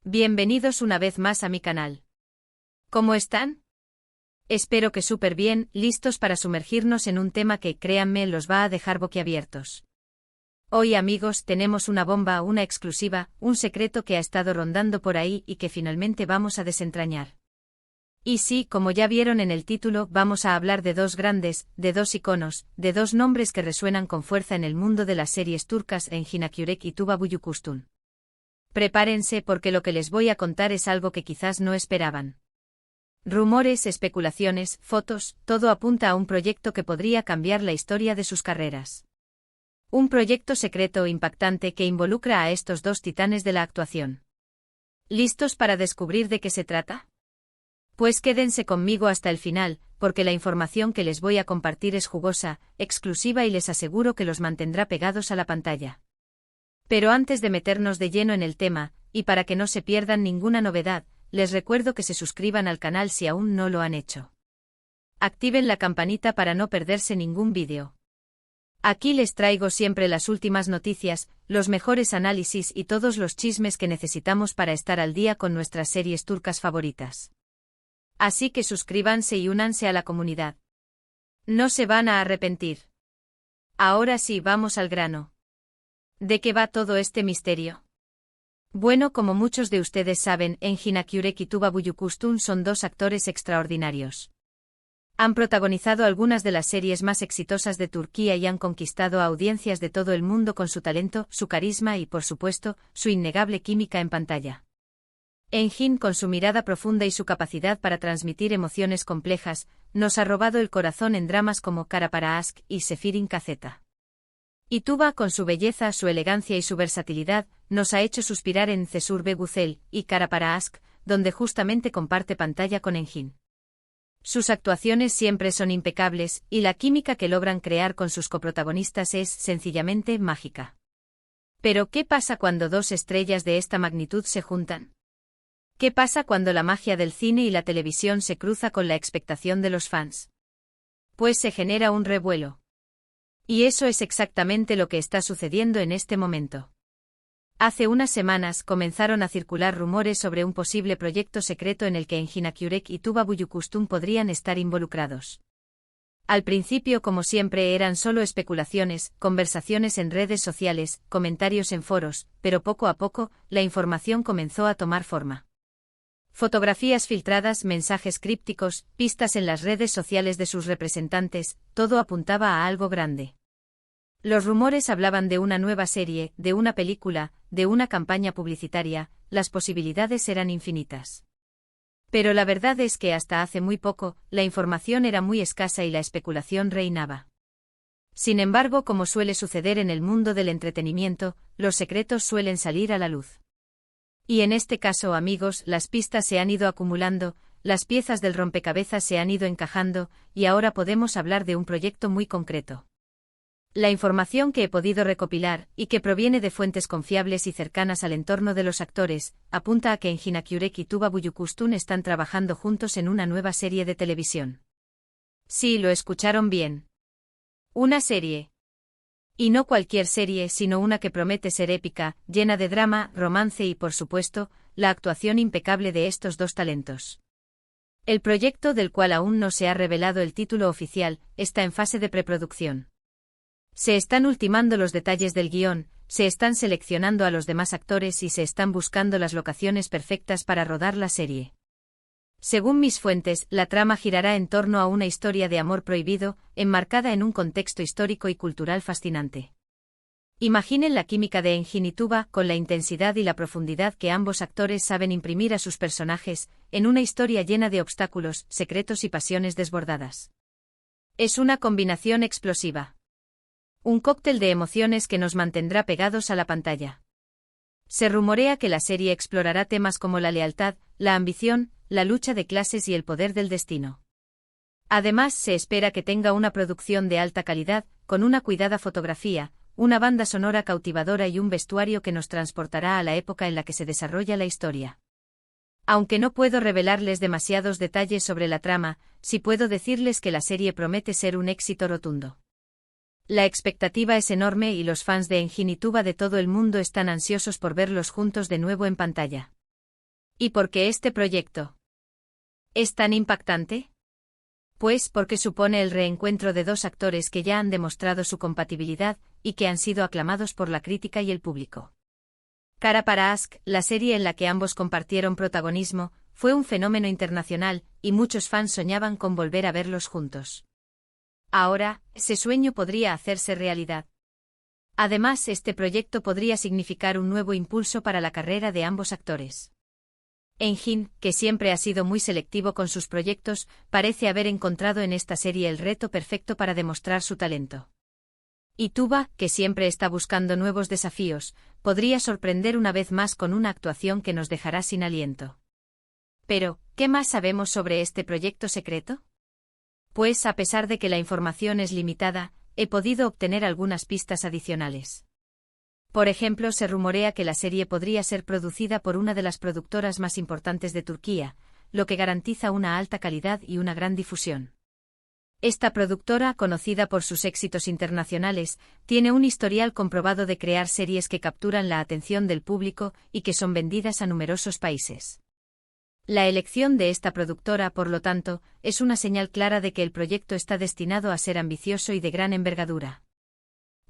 Bienvenidos una vez más a mi canal. ¿Cómo están? Espero que súper bien, listos para sumergirnos en un tema que, créanme, los va a dejar boquiabiertos. Hoy, amigos, tenemos una bomba, una exclusiva, un secreto que ha estado rondando por ahí y que finalmente vamos a desentrañar. Y sí, como ya vieron en el título, vamos a hablar de dos grandes, de dos iconos, de dos nombres que resuenan con fuerza en el mundo de las series turcas, Engin Akyürek y Tuba Büyüküstün. Prepárense porque lo que les voy a contar es algo que quizás no esperaban. Rumores, especulaciones, fotos, todo apunta a un proyecto que podría cambiar la historia de sus carreras. Un proyecto secreto impactante que involucra a estos dos titanes de la actuación. ¿Listos para descubrir de qué se trata? Pues quédense conmigo hasta el final, porque la información que les voy a compartir es jugosa, exclusiva y les aseguro que los mantendrá pegados a la pantalla. Pero antes de meternos de lleno en el tema, y para que no se pierdan ninguna novedad, les recuerdo que se suscriban al canal si aún no lo han hecho. Activen la campanita para no perderse ningún vídeo. Aquí les traigo siempre las últimas noticias, los mejores análisis y todos los chismes que necesitamos para estar al día con nuestras series turcas favoritas. Así que suscríbanse y únanse a la comunidad. No se van a arrepentir. Ahora sí, vamos al grano. ¿De qué va todo este misterio? Bueno, como muchos de ustedes saben, Engin Akyürek y Tuba Büyüküstün son dos actores extraordinarios. Han protagonizado algunas de las series más exitosas de Turquía y han conquistado a audiencias de todo el mundo con su talento, su carisma y, por supuesto, su innegable química en pantalla. Engin, con su mirada profunda y su capacidad para transmitir emociones complejas, nos ha robado el corazón en dramas como Kara para Aşk y Seferin Kazeta. Y Tuba, con su belleza, su elegancia y su versatilidad, nos ha hecho suspirar en Cesur ve Güzel y Kara para Aşk, donde justamente comparte pantalla con Engin. Sus actuaciones siempre son impecables, y la química que logran crear con sus coprotagonistas es, sencillamente, mágica. Pero, ¿qué pasa cuando dos estrellas de esta magnitud se juntan? ¿Qué pasa cuando la magia del cine y la televisión se cruza con la expectación de los fans? Pues se genera un revuelo. Y eso es exactamente lo que está sucediendo en este momento. Hace unas semanas comenzaron a circular rumores sobre un posible proyecto secreto en el que Engin Akyürek y Tuba Büyüküstün podrían estar involucrados. Al principio, como siempre, eran solo especulaciones, conversaciones en redes sociales, comentarios en foros, pero poco a poco, la información comenzó a tomar forma. Fotografías filtradas, mensajes crípticos, pistas en las redes sociales de sus representantes, todo apuntaba a algo grande. Los rumores hablaban de una nueva serie, de una película, de una campaña publicitaria, las posibilidades eran infinitas. Pero la verdad es que hasta hace muy poco, la información era muy escasa y la especulación reinaba. Sin embargo, como suele suceder en el mundo del entretenimiento, los secretos suelen salir a la luz. Y en este caso, amigos, las pistas se han ido acumulando, las piezas del rompecabezas se han ido encajando, y ahora podemos hablar de un proyecto muy concreto. La información que he podido recopilar, y que proviene de fuentes confiables y cercanas al entorno de los actores, apunta a que Engin Akyürek y Tuba Büyüküstün están trabajando juntos en una nueva serie de televisión. Sí, lo escucharon bien. Una serie. Y no cualquier serie, sino una que promete ser épica, llena de drama, romance y, por supuesto, la actuación impecable de estos dos talentos. El proyecto, del cual aún no se ha revelado el título oficial, está en fase de preproducción. Se están ultimando los detalles del guión, se están seleccionando a los demás actores y se están buscando las locaciones perfectas para rodar la serie. Según mis fuentes, la trama girará en torno a una historia de amor prohibido, enmarcada en un contexto histórico y cultural fascinante. Imaginen la química de Engin y Tuba, con la intensidad y la profundidad que ambos actores saben imprimir a sus personajes, en una historia llena de obstáculos, secretos y pasiones desbordadas. Es una combinación explosiva. Un cóctel de emociones que nos mantendrá pegados a la pantalla. Se rumorea que la serie explorará temas como la lealtad, la ambición, la lucha de clases y el poder del destino. Además, se espera que tenga una producción de alta calidad, con una cuidada fotografía, una banda sonora cautivadora y un vestuario que nos transportará a la época en la que se desarrolla la historia. Aunque no puedo revelarles demasiados detalles sobre la trama, sí puedo decirles que la serie promete ser un éxito rotundo. La expectativa es enorme y los fans de Engin y Tuba de todo el mundo están ansiosos por verlos juntos de nuevo en pantalla. ¿Y por qué este proyecto es tan impactante? Pues porque supone el reencuentro de dos actores que ya han demostrado su compatibilidad y que han sido aclamados por la crítica y el público. Cara para Ask, la serie en la que ambos compartieron protagonismo, fue un fenómeno internacional y muchos fans soñaban con volver a verlos juntos. Ahora, ese sueño podría hacerse realidad. Además, este proyecto podría significar un nuevo impulso para la carrera de ambos actores. Engin, que siempre ha sido muy selectivo con sus proyectos, parece haber encontrado en esta serie el reto perfecto para demostrar su talento. Y Tuba, que siempre está buscando nuevos desafíos, podría sorprender una vez más con una actuación que nos dejará sin aliento. Pero, ¿qué más sabemos sobre este proyecto secreto? Pues a pesar de que la información es limitada, he podido obtener algunas pistas adicionales. Por ejemplo, se rumorea que la serie podría ser producida por una de las productoras más importantes de Turquía, lo que garantiza una alta calidad y una gran difusión. Esta productora, conocida por sus éxitos internacionales, tiene un historial comprobado de crear series que capturan la atención del público y que son vendidas a numerosos países. La elección de esta productora, por lo tanto, es una señal clara de que el proyecto está destinado a ser ambicioso y de gran envergadura.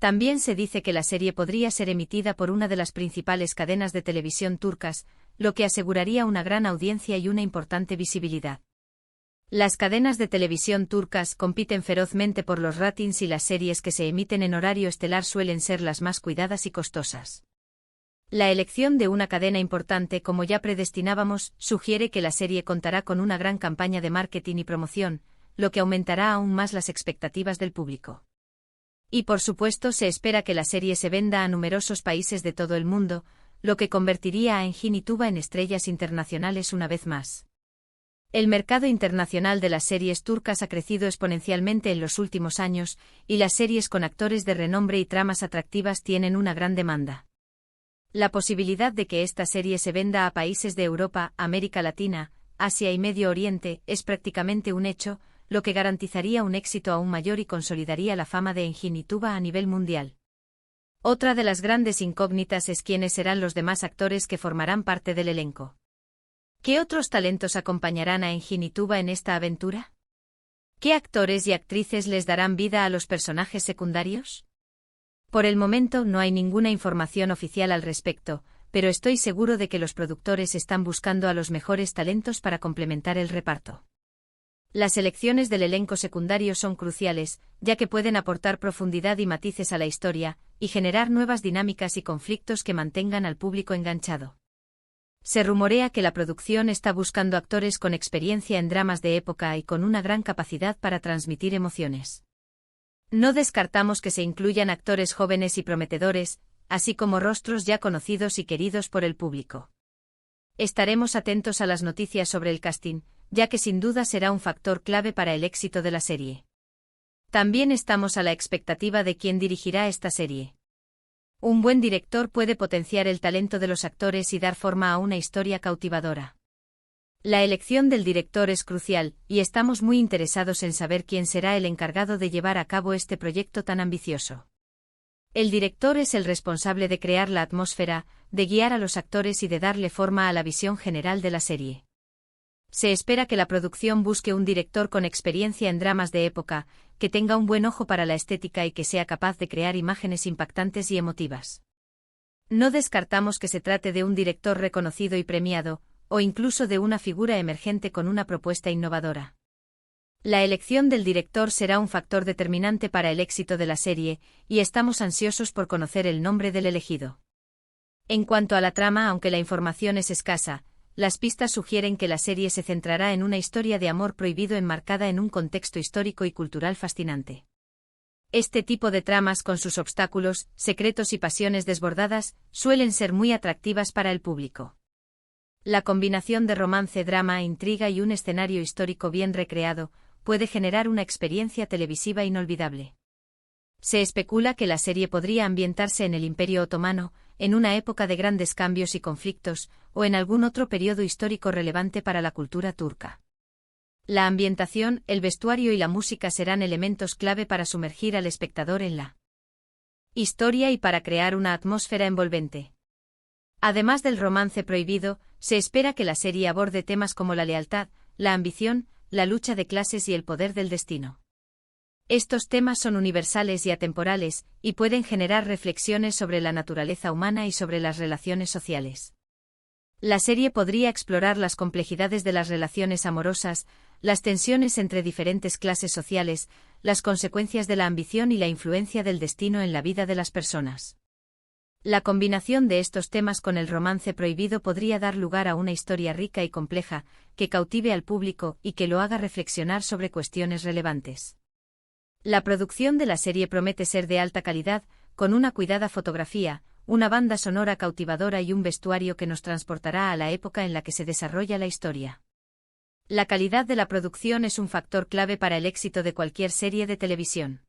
También se dice que la serie podría ser emitida por una de las principales cadenas de televisión turcas, lo que aseguraría una gran audiencia y una importante visibilidad. Las cadenas de televisión turcas compiten ferozmente por los ratings y las series que se emiten en horario estelar suelen ser las más cuidadas y costosas. La elección de una cadena importante, como ya predestinábamos, sugiere que la serie contará con una gran campaña de marketing y promoción, lo que aumentará aún más las expectativas del público. Y por supuesto se espera que la serie se venda a numerosos países de todo el mundo, lo que convertiría a Engin y Tuba en estrellas internacionales una vez más. El mercado internacional de las series turcas ha crecido exponencialmente en los últimos años, y las series con actores de renombre y tramas atractivas tienen una gran demanda. La posibilidad de que esta serie se venda a países de Europa, América Latina, Asia y Medio Oriente es prácticamente un hecho, lo que garantizaría un éxito aún mayor y consolidaría la fama de Engin y Tuba a nivel mundial. Otra de las grandes incógnitas es quiénes serán los demás actores que formarán parte del elenco. ¿Qué otros talentos acompañarán a Engin y Tuba en esta aventura? ¿Qué actores y actrices les darán vida a los personajes secundarios? Por el momento no hay ninguna información oficial al respecto, pero estoy seguro de que los productores están buscando a los mejores talentos para complementar el reparto. Las elecciones del elenco secundario son cruciales, ya que pueden aportar profundidad y matices a la historia, y generar nuevas dinámicas y conflictos que mantengan al público enganchado. Se rumorea que la producción está buscando actores con experiencia en dramas de época y con una gran capacidad para transmitir emociones. No descartamos que se incluyan actores jóvenes y prometedores, así como rostros ya conocidos y queridos por el público. Estaremos atentos a las noticias sobre el casting, ya que sin duda será un factor clave para el éxito de la serie. También estamos a la expectativa de quién dirigirá esta serie. Un buen director puede potenciar el talento de los actores y dar forma a una historia cautivadora. La elección del director es crucial, y estamos muy interesados en saber quién será el encargado de llevar a cabo este proyecto tan ambicioso. El director es el responsable de crear la atmósfera, de guiar a los actores y de darle forma a la visión general de la serie. Se espera que la producción busque un director con experiencia en dramas de época, que tenga un buen ojo para la estética y que sea capaz de crear imágenes impactantes y emotivas. No descartamos que se trate de un director reconocido y premiado, o incluso de una figura emergente con una propuesta innovadora. La elección del director será un factor determinante para el éxito de la serie, y estamos ansiosos por conocer el nombre del elegido. En cuanto a la trama, aunque la información es escasa, las pistas sugieren que la serie se centrará en una historia de amor prohibido enmarcada en un contexto histórico y cultural fascinante. Este tipo de tramas, con sus obstáculos, secretos y pasiones desbordadas, suelen ser muy atractivas para el público. La combinación de romance, drama, intriga y un escenario histórico bien recreado puede generar una experiencia televisiva inolvidable. Se especula que la serie podría ambientarse en el Imperio Otomano, en una época de grandes cambios y conflictos, o en algún otro periodo histórico relevante para la cultura turca. La ambientación, el vestuario y la música serán elementos clave para sumergir al espectador en la historia y para crear una atmósfera envolvente. Además del romance prohibido, Se espera que la serie aborde temas como la lealtad, la ambición, la lucha de clases y el poder del destino. Estos temas son universales y atemporales, y pueden generar reflexiones sobre la naturaleza humana y sobre las relaciones sociales. La serie podría explorar las complejidades de las relaciones amorosas, las tensiones entre diferentes clases sociales, las consecuencias de la ambición y la influencia del destino en la vida de las personas. La combinación de estos temas con el romance prohibido podría dar lugar a una historia rica y compleja, que cautive al público y que lo haga reflexionar sobre cuestiones relevantes. La producción de la serie promete ser de alta calidad, con una cuidada fotografía, una banda sonora cautivadora y un vestuario que nos transportará a la época en la que se desarrolla la historia. La calidad de la producción es un factor clave para el éxito de cualquier serie de televisión.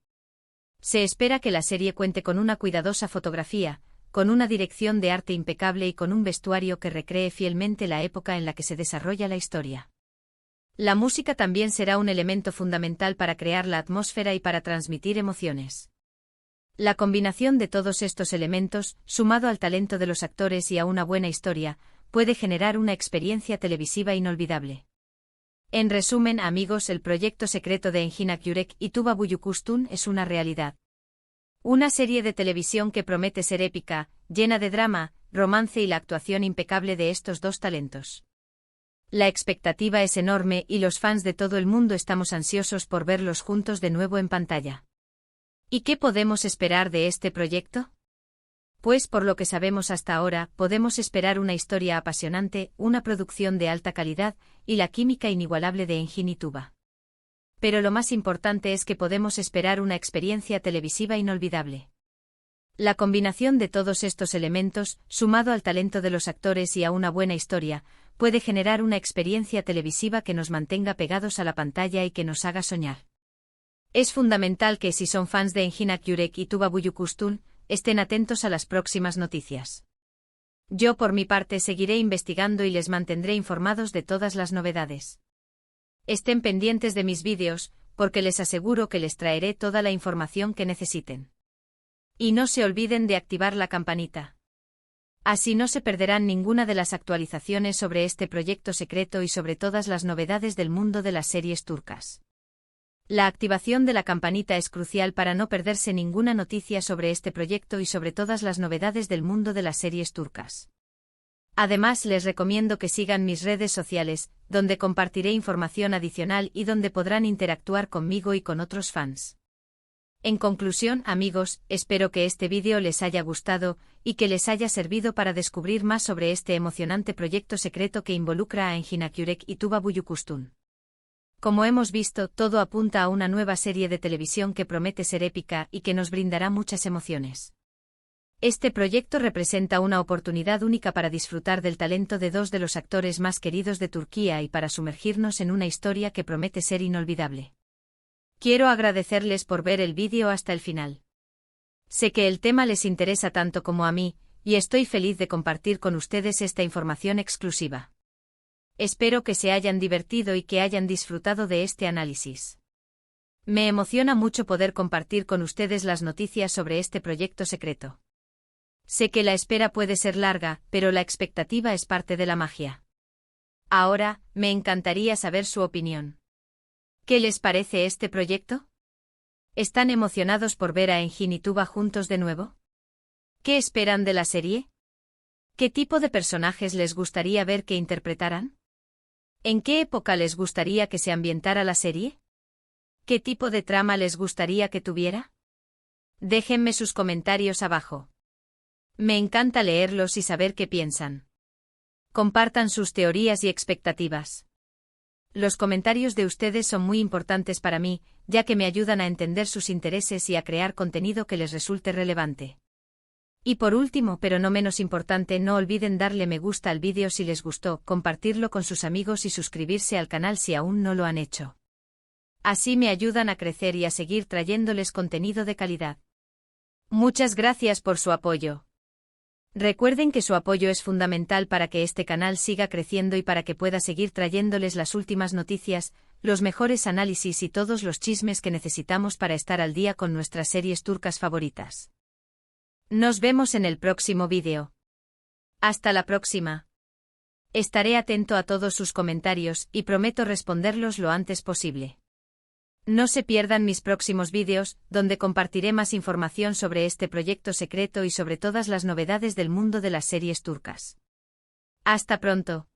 Se espera que la serie cuente con una cuidadosa fotografía, con una dirección de arte impecable y con un vestuario que recree fielmente la época en la que se desarrolla la historia. La música también será un elemento fundamental para crear la atmósfera y para transmitir emociones. La combinación de todos estos elementos, sumado al talento de los actores y a una buena historia, puede generar una experiencia televisiva inolvidable. En resumen, amigos, el proyecto secreto de Engin Yürek y Tuba Büyüküstün es una realidad. Una serie de televisión que promete ser épica, llena de drama, romance y la actuación impecable de estos dos talentos. La expectativa es enorme y los fans de todo el mundo estamos ansiosos por verlos juntos de nuevo en pantalla. ¿Y qué podemos esperar de este proyecto? Pues por lo que sabemos hasta ahora, podemos esperar una historia apasionante, una producción de alta calidad y la química inigualable de Engin y Tuba. Pero lo más importante es que podemos esperar una experiencia televisiva inolvidable. La combinación de todos estos elementos, sumado al talento de los actores y a una buena historia, puede generar una experiencia televisiva que nos mantenga pegados a la pantalla y que nos haga soñar. Es fundamental que si son fans de Engin Yürek y Tuba Büyüküstün, estén atentos a las próximas noticias. Yo por mi parte seguiré investigando y les mantendré informados de todas las novedades. Estén pendientes de mis vídeos, porque les aseguro que les traeré toda la información que necesiten. Y no se olviden de activar la campanita. Así no se perderán ninguna de las actualizaciones sobre este proyecto secreto y sobre todas las novedades del mundo de las series turcas. La activación de la campanita es crucial para no perderse ninguna noticia sobre este proyecto y sobre todas las novedades del mundo de las series turcas. Además, les recomiendo que sigan mis redes sociales, donde compartiré información adicional y donde podrán interactuar conmigo y con otros fans. En conclusión, amigos, espero que este vídeo les haya gustado y que les haya servido para descubrir más sobre este emocionante proyecto secreto que involucra a Engin Yürek y Tuba Büyüküstün. Como hemos visto, todo apunta a una nueva serie de televisión que promete ser épica y que nos brindará muchas emociones. Este proyecto representa una oportunidad única para disfrutar del talento de dos de los actores más queridos de Turquía y para sumergirnos en una historia que promete ser inolvidable. Quiero agradecerles por ver el vídeo hasta el final. Sé que el tema les interesa tanto como a mí, y estoy feliz de compartir con ustedes esta información exclusiva. Espero que se hayan divertido y que hayan disfrutado de este análisis. Me emociona mucho poder compartir con ustedes las noticias sobre este proyecto secreto. Sé que la espera puede ser larga, pero la expectativa es parte de la magia. Ahora, me encantaría saber su opinión. ¿Qué les parece este proyecto? ¿Están emocionados por ver a Engin y Tuba juntos de nuevo? ¿Qué esperan de la serie? ¿Qué tipo de personajes les gustaría ver que interpretaran? ¿En qué época les gustaría que se ambientara la serie? ¿Qué tipo de trama les gustaría que tuviera? Déjenme sus comentarios abajo. Me encanta leerlos y saber qué piensan. Compartan sus teorías y expectativas. Los comentarios de ustedes son muy importantes para mí, ya que me ayudan a entender sus intereses y a crear contenido que les resulte relevante. Y por último, pero no menos importante, no olviden darle me gusta al vídeo si les gustó, compartirlo con sus amigos y suscribirse al canal si aún no lo han hecho. Así me ayudan a crecer y a seguir trayéndoles contenido de calidad. Muchas gracias por su apoyo. Recuerden que su apoyo es fundamental para que este canal siga creciendo y para que pueda seguir trayéndoles las últimas noticias, los mejores análisis y todos los chismes que necesitamos para estar al día con nuestras series turcas favoritas. Nos vemos en el próximo vídeo. Hasta la próxima. Estaré atento a todos sus comentarios y prometo responderlos lo antes posible. No se pierdan mis próximos vídeos, donde compartiré más información sobre este proyecto secreto y sobre todas las novedades del mundo de las series turcas. Hasta pronto.